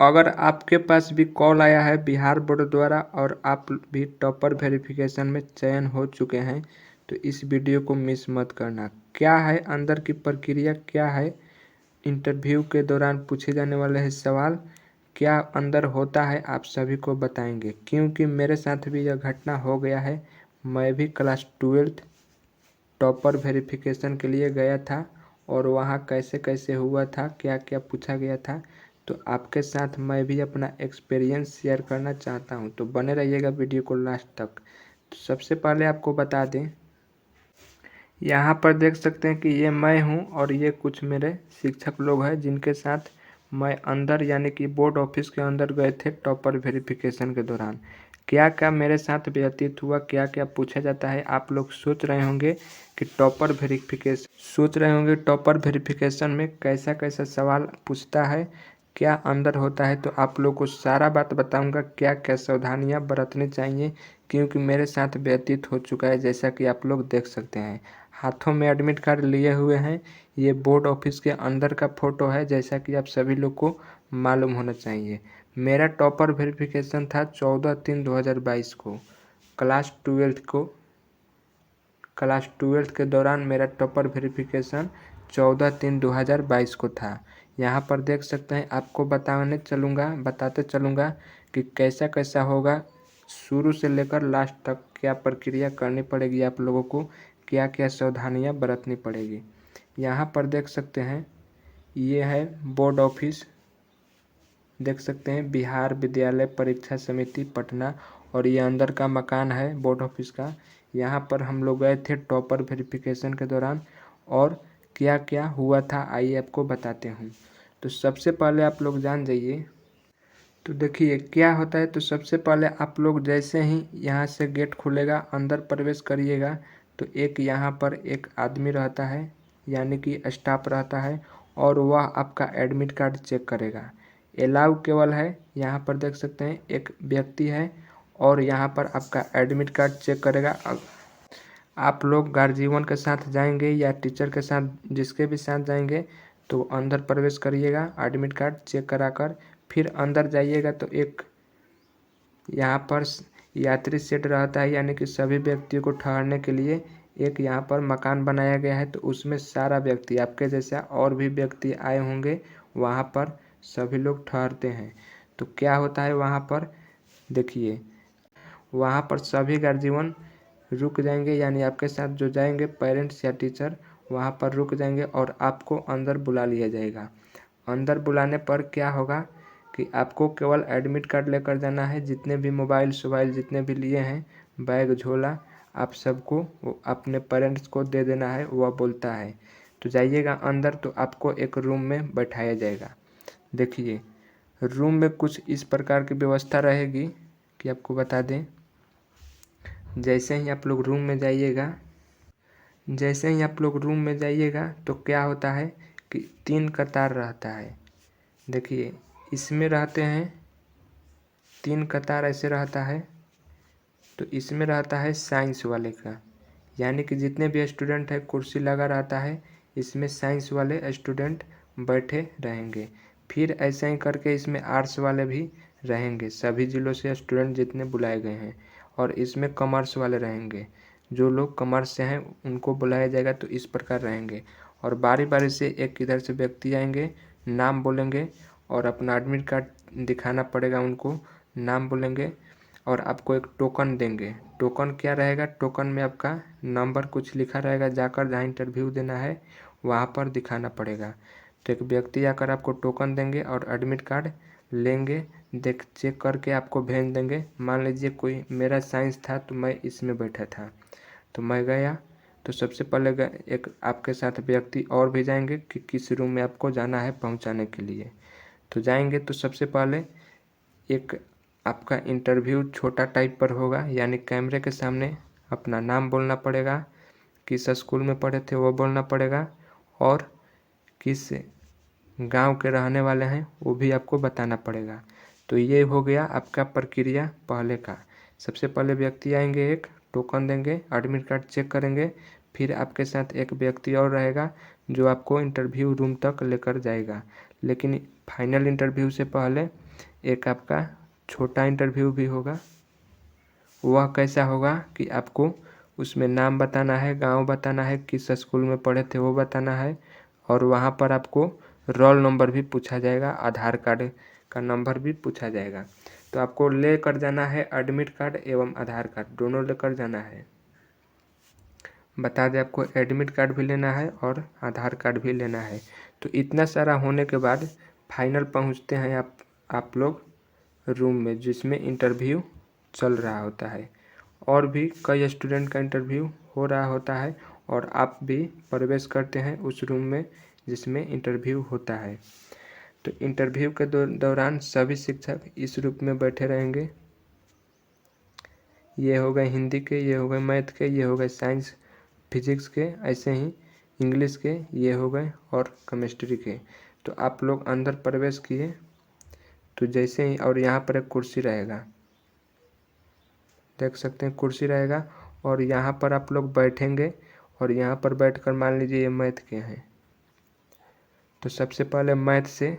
अगर आपके पास भी कॉल आया है बिहार बोर्ड द्वारा और आप भी टॉपर वेरिफिकेशन में चयन हो चुके हैं तो इस वीडियो को मिस मत करना। क्या है अंदर की प्रक्रिया, क्या है इंटरव्यू के दौरान पूछे जाने वाले हैं सवाल, क्या अंदर होता है, आप सभी को बताएंगे। क्योंकि मेरे साथ भी यह घटना हो गया है। मैं भी क्लास 12th टॉपर वेरिफिकेशन के लिए गया था और वहाँ कैसे कैसे हुआ था, क्या क्या पूछा गया था, तो आपके साथ मैं भी अपना एक्सपीरियंस शेयर करना चाहता हूँ। तो बने रहिएगा वीडियो को लास्ट तक। तो सबसे पहले आपको बता दें, यहाँ पर देख सकते हैं कि ये मैं हूँ और ये कुछ मेरे शिक्षक लोग हैं जिनके साथ मैं अंदर यानी कि बोर्ड ऑफिस के अंदर गए थे टॉपर वेरिफिकेशन के दौरान। क्या क्या मेरे साथ व्यतीत हुआ, क्या क्या पूछा जाता है, आप लोग सोच रहे होंगे कि टॉपर वेरिफिकेशन में कैसा कैसा सवाल पूछता है, क्या अंदर होता है। तो आप लोग को सारा बात बताऊंगा, क्या क्या सावधानियां बरतनी चाहिए, क्योंकि मेरे साथ व्यतीत हो चुका है। जैसा कि आप लोग देख सकते हैं, हाथों में एडमिट कार्ड लिए हुए हैं। ये बोर्ड ऑफिस के अंदर का फोटो है, जैसा कि आप सभी लोग को मालूम होना चाहिए। मेरा टॉपर वेरिफिकेशन था 14/3/2022 को, क्लास 12th के दौरान मेरा टॉपर वेरिफिकेशन 14/3/2022 को था। यहाँ पर देख सकते हैं, आपको बताते चलूँगा कि कैसा कैसा होगा, शुरू से लेकर लास्ट तक क्या प्रक्रिया करनी पड़ेगी आप लोगों को, क्या क्या सावधानियाँ बरतनी पड़ेगी। यहाँ पर देख सकते हैं, ये है बोर्ड ऑफिस, देख सकते हैं बिहार विद्यालय परीक्षा समिति पटना, और ये अंदर का मकान है बोर्ड ऑफिस का। यहाँ पर हम लोग गए थे टॉपर वेरिफिकेशन के दौरान और क्या क्या हुआ था आइए आपको बताते हूँ। तो सबसे पहले आप लोग जान जाइए, तो देखिए क्या होता है। तो सबसे पहले आप लोग जैसे ही यहाँ से गेट खुलेगा अंदर प्रवेश करिएगा तो एक यहाँ पर एक आदमी रहता है यानी कि स्टाफ रहता है और वह आपका एडमिट कार्ड चेक करेगा। अलाउ केवल है, यहाँ पर देख सकते हैं एक व्यक्ति है और यहाँ पर आपका एडमिट कार्ड चेक करेगा। आप लोग गार्जियन के साथ जाएंगे या टीचर के साथ, जिसके भी साथ जाएंगे तो अंदर प्रवेश करिएगा एडमिट कार्ड चेक कराकर। फिर अंदर जाइएगा तो एक यहाँ पर यात्री शेड रहता है यानी कि सभी व्यक्तियों को ठहरने के लिए एक यहाँ पर मकान बनाया गया है। तो उसमें सारा व्यक्ति आपके जैसा और भी व्यक्ति आए होंगे, वहाँ पर सभी लोग ठहरते हैं। तो क्या होता है वहाँ पर देखिए, वहाँ पर सभी गार्जियन रुक जाएंगे यानी आपके साथ जो जाएंगे पेरेंट्स या टीचर वहाँ पर रुक जाएंगे और आपको अंदर बुला लिया जाएगा। अंदर बुलाने पर क्या होगा कि आपको केवल एडमिट कार्ड लेकर जाना है। जितने भी मोबाइल जितने भी लिए हैं, बैग झोला, आप सबको अपने पेरेंट्स को दे देना है, वह बोलता है। तो जाइएगा अंदर तो आपको एक रूम में बैठाया जाएगा। देखिए रूम में कुछ इस प्रकार की व्यवस्था रहेगी कि आपको बता दें, जैसे ही आप लोग रूम में जाइएगा तो क्या होता है कि 3 कतार रहता है। देखिए इसमें रहते हैं 3 कतार ऐसे रहता है। तो इसमें रहता है साइंस वाले का, यानी कि जितने भी स्टूडेंट है कुर्सी लगा रहता है, इसमें साइंस वाले स्टूडेंट बैठे रहेंगे। फिर ऐसे ही करके इसमें आर्ट्स वाले भी रहेंगे, सभी जिलों से स्टूडेंट जितने बुलाए गए हैं। और इसमें कॉमर्स वाले रहेंगे, जो लोग कॉमर्स से हैं उनको बुलाया जाएगा। तो इस प्रकार रहेंगे और बारी बारी से एक इधर से व्यक्ति आएंगे, नाम बोलेंगे और अपना एडमिट कार्ड दिखाना पड़ेगा उनको, नाम बोलेंगे और आपको एक टोकन देंगे। टोकन क्या रहेगा, टोकन में आपका नंबर कुछ लिखा रहेगा, जाकर जहाँ इंटरव्यू देना है वहाँ पर दिखाना पड़ेगा। तो एक व्यक्ति आकर आपको टोकन देंगे और एडमिट कार्ड लेंगे, चेक करके आपको भेज देंगे। मान लीजिए कोई मेरा साइंस था तो मैं इसमें बैठा था, तो मैं गया तो सबसे पहले एक आपके साथ व्यक्ति और भी जाएंगे कि किस रूम में आपको जाना है पहुंचाने के लिए। तो जाएंगे तो सबसे पहले एक आपका इंटरव्यू छोटा टाइप पर होगा, यानी कैमरे के सामने अपना नाम बोलना पड़ेगा, किस स्कूल में पढ़े थे वो बोलना पड़ेगा और किस गांव के रहने वाले हैं वो भी आपको बताना पड़ेगा। तो ये हो गया आपका प्रक्रिया पहले का। सबसे पहले व्यक्ति आएंगे, एक टोकन देंगे, एडमिट कार्ड चेक करेंगे, फिर आपके साथ एक व्यक्ति और रहेगा जो आपको इंटरव्यू रूम तक लेकर जाएगा। लेकिन फाइनल इंटरव्यू से पहले एक आपका छोटा इंटरव्यू भी होगा। वह कैसा होगा कि आपको उसमें नाम बताना है, गांव बताना है, किस स्कूल में पढ़े थे वो बताना है, और वहाँ पर आपको रोल नंबर भी पूछा जाएगा, आधार कार्ड का नंबर भी पूछा जाएगा। तो आपको लेकर जाना है एडमिट कार्ड एवं आधार कार्ड, दोनों लेकर जाना है। बता दें आपको एडमिट कार्ड भी लेना है और आधार कार्ड भी लेना है। तो इतना सारा होने के बाद फाइनल पहुंचते हैं आप लोग रूम में जिसमें इंटरव्यू चल रहा होता है। और भी कई स्टूडेंट का इंटरव्यू हो रहा होता है और आप भी प्रवेश करते हैं उस रूम में जिसमें इंटरव्यू होता है। तो इंटरव्यू के दौरान सभी शिक्षक इस रूप में बैठे रहेंगे। ये हो गए हिंदी के, ये हो गए मैथ के, ये हो गए साइंस फिजिक्स के, ऐसे ही इंग्लिश के ये हो गए और केमिस्ट्री के। तो आप लोग अंदर प्रवेश किए तो जैसे ही, और यहाँ पर एक कुर्सी रहेगा, देख सकते हैं कुर्सी रहेगा, और यहाँ पर आप लोग बैठेंगे और यहाँ पर बैठकर मान लीजिए ये मैथ के हैं। तो सबसे पहले मैथ से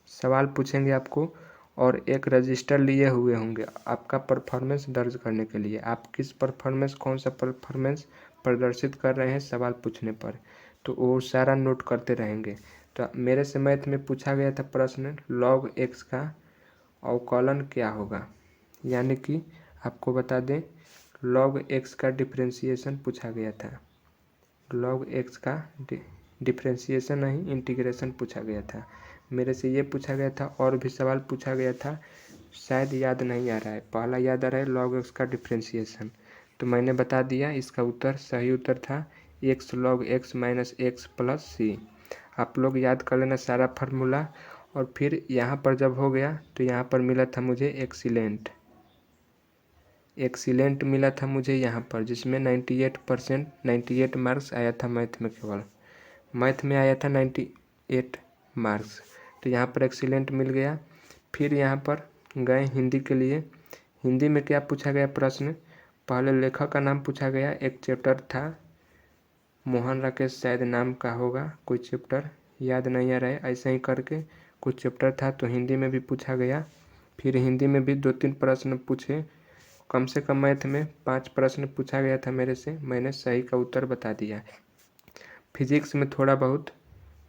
सवाल पूछेंगे आपको और एक रजिस्टर लिए हुए होंगे आपका परफॉर्मेंस दर्ज करने के लिए। आप किस परफॉर्मेंस, कौन सा परफॉर्मेंस प्रदर्शित कर रहे हैं सवाल पूछने पर, तो वो सारा नोट करते रहेंगे। तो मेरे से मैथ में पूछा गया था प्रश्न log x का अवकलन क्या होगा, यानी कि आपको बता दें log x का डिफ्रेंशिएशन पूछा गया था। log x का डिफ्रेंशिएशन नहीं, इंटीग्रेशन पूछा गया था। मेरे से ये पूछा गया था, और भी सवाल पूछा गया था, शायद याद नहीं आ रहा है। पहला याद आ रहा है log x का डिफ्रेंशिएशन, तो मैंने बता दिया। इसका उत्तर, सही उत्तर था x log x minus x plus c. आप लोग याद कर लेना सारा फार्मूला। और फिर यहाँ पर जब हो गया तो यहाँ पर मिला था मुझे एक्सीलेंट मिला था मुझे यहाँ पर, जिसमें 98% 98 मार्क्स आया था मैथ में। केवल मैथ में आया था 98 मार्क्स, तो यहाँ पर एक्सीलेंट मिल गया। फिर यहाँ पर गए हिंदी के लिए। हिंदी में क्या पूछा गया प्रश्न, पहले लेखक का नाम पूछा गया। एक चैप्टर था मोहन राकेश शायद नाम का होगा, कोई चैप्टर याद नहीं आ रहा है, ऐसे ही करके कुछ चैप्टर था, तो हिंदी में भी पूछा गया। फिर हिंदी में भी 2-3 प्रश्न पूछे, कम से कम मैथ में 5 प्रश्न पूछा गया था मेरे से, मैंने सही का उत्तर बता दिया। फिजिक्स में थोड़ा बहुत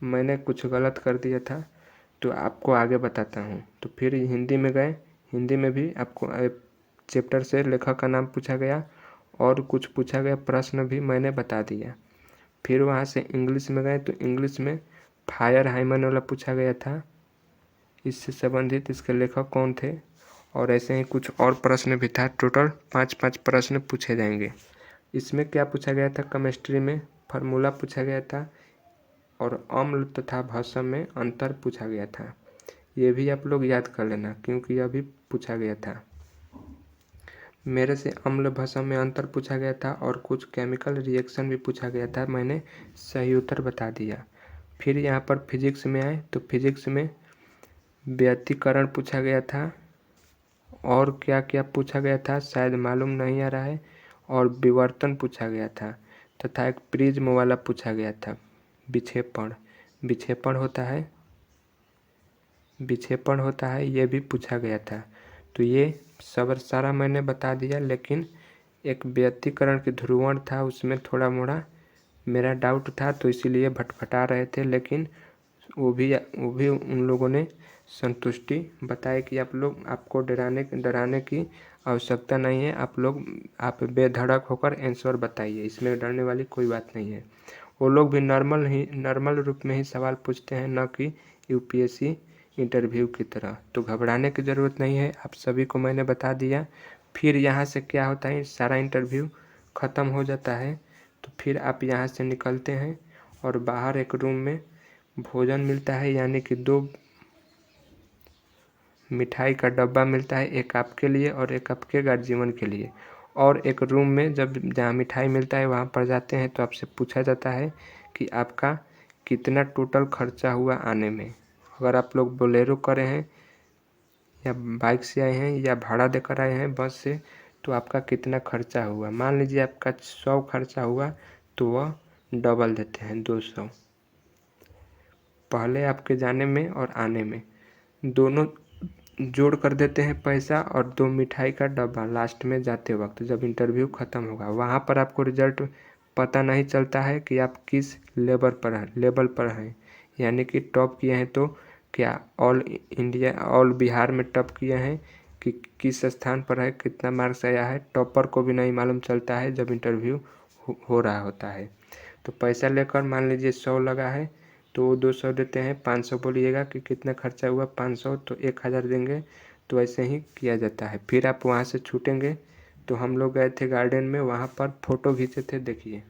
मैंने कुछ गलत कर दिया था, तो आपको आगे बताता हूँ। तो फिर हिंदी में गए, हिंदी में भी आपको चैप्टर से लेखक का नाम पूछा गया और कुछ पूछा गया, प्रश्न भी मैंने बता दिया। फिर वहाँ से इंग्लिश में गए, तो इंग्लिश में फायर हाइमन वाला पूछा गया था, इससे संबंधित इसके लेखक कौन थे, और ऐसे ही कुछ और प्रश्न भी था। टोटल 5-5 प्रश्न पूछे जाएंगे। इसमें क्या पूछा गया था, केमिस्ट्री में फार्मूला पूछा गया था और अम्ल तथा भस्म में अंतर पूछा गया था। ये भी आप लोग याद कर लेना क्योंकि यह भी पूछा गया था। मेरे से अम्ल भस्म में अंतर पूछा गया था और कुछ केमिकल रिएक्शन भी पूछा गया था, मैंने सही उत्तर बता दिया। फिर यहाँ पर फिजिक्स में आए, तो फिजिक्स में व्यतिकरण पूछा गया था और क्या क्या पूछा गया था शायद मालूम नहीं आ रहा है, और विवर्तन पूछा गया था तथा एक प्रिज्म वाला पूछा गया था। विक्षेपण होता है, ये भी पूछा गया था। तो ये सब सारा मैंने बता दिया, लेकिन एक व्यतिकरण की ध्रुवण था, उसमें थोड़ा मोड़ा मेरा डाउट था, तो इसीलिए भटभटा रहे थे, लेकिन वो भी उन लोगों ने संतुष्टि बताई कि आपको डराने की आवश्यकता नहीं है, आप बेधड़क होकर आंसर बताइए, इसमें डरने वाली कोई बात नहीं है। वो लोग भी नॉर्मल रूप में ही सवाल पूछते हैं, न कि यूपीएससी इंटरव्यू की तरह। तो घबराने की ज़रूरत नहीं है, आप सभी को मैंने बता दिया। फिर यहाँ से क्या होता है, सारा इंटरव्यू ख़त्म हो जाता है, तो फिर आप यहाँ से निकलते हैं और बाहर एक रूम में भोजन मिलता है, यानी कि 2 मिठाई का डब्बा मिलता है, एक आपके लिए और एक आपके गार्जियन के लिए। और एक रूम में जहाँ मिठाई मिलता है वहाँ पर जाते हैं तो आपसे पूछा जाता है कि आपका कितना टोटल खर्चा हुआ आने में। अगर आप लोग बोलेरो करे हैं या बाइक से आए हैं या भाड़ा देकर आए हैं बस से, तो आपका कितना खर्चा हुआ। मान लीजिए आपका 100 खर्चा हुआ तो वह डबल देते हैं, 200, पहले आपके जाने में और आने में, दोनों जोड़ कर देते हैं पैसा और 2 मिठाई का डब्बा लास्ट में जाते वक्त जब इंटरव्यू ख़त्म होगा। वहाँ पर आपको रिजल्ट पता नहीं चलता है कि आप किस लेवल पर हैं। यानी कि टॉप किए हैं तो क्या ऑल इंडिया ऑल बिहार में टॉप किए हैं कि किस स्थान पर है, कितना मार्क्स आया है, टॉपर को भी नहीं मालूम चलता है जब इंटरव्यू हो रहा होता है। तो पैसा लेकर मान लीजिए 100 लगा है तो 200 देते हैं, 500 बोलिएगा कि कितना खर्चा हुआ 500 तो 1000 देंगे। तो ऐसे ही किया जाता है। फिर आप वहाँ से छूटेंगे तो हम लोग गए थे गार्डन में, वहाँ पर फ़ोटो खींचे थे देखिए।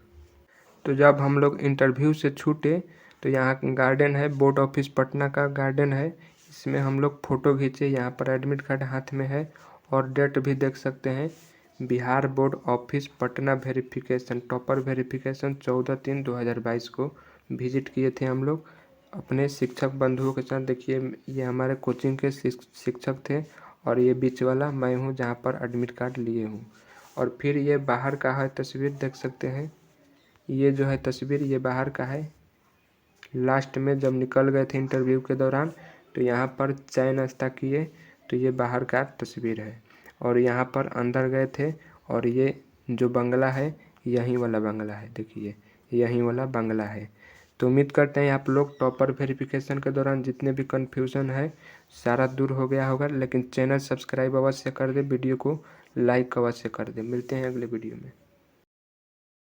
तो जब हम लोग इंटरव्यू से छूटे तो यहाँ गार्डन है, बोर्ड ऑफिस पटना का गार्डन है, इसमें हम लोग फ़ोटो खींचे। यहाँ पर एडमिट कार्ड हाथ में है और डेट भी देख सकते हैं, Bihar board office Patna verification topper verification 14/3/2022 को विजिट किए थे हम लोग अपने शिक्षक बंधुओं के साथ। देखिए ये हमारे कोचिंग के शिक्षक थे और ये बीच वाला मैं हूँ जहाँ पर एडमिट कार्ड लिए हूँ। और फिर ये बाहर का है तस्वीर देख सकते हैं, ये जो है तस्वीर ये बाहर का है। लास्ट में जब निकल गए थे इंटरव्यू के दौरान तो यहाँ पर चाय नाश्ता किए, तो ये बाहर का तस्वीर है। और यहाँ पर अंदर गए थे और ये जो बंगला है यहीं वाला बंगला है, देखिए यहीं वाला बंगला है। तो उम्मीद करते हैं आप लोग टॉपर वेरिफिकेशन के दौरान जितने भी कन्फ्यूज़न है सारा दूर हो गया होगा। लेकिन चैनल सब्सक्राइब अवश्य कर दे, वीडियो को लाइक अवश्य कर दे। मिलते हैं अगले वीडियो में।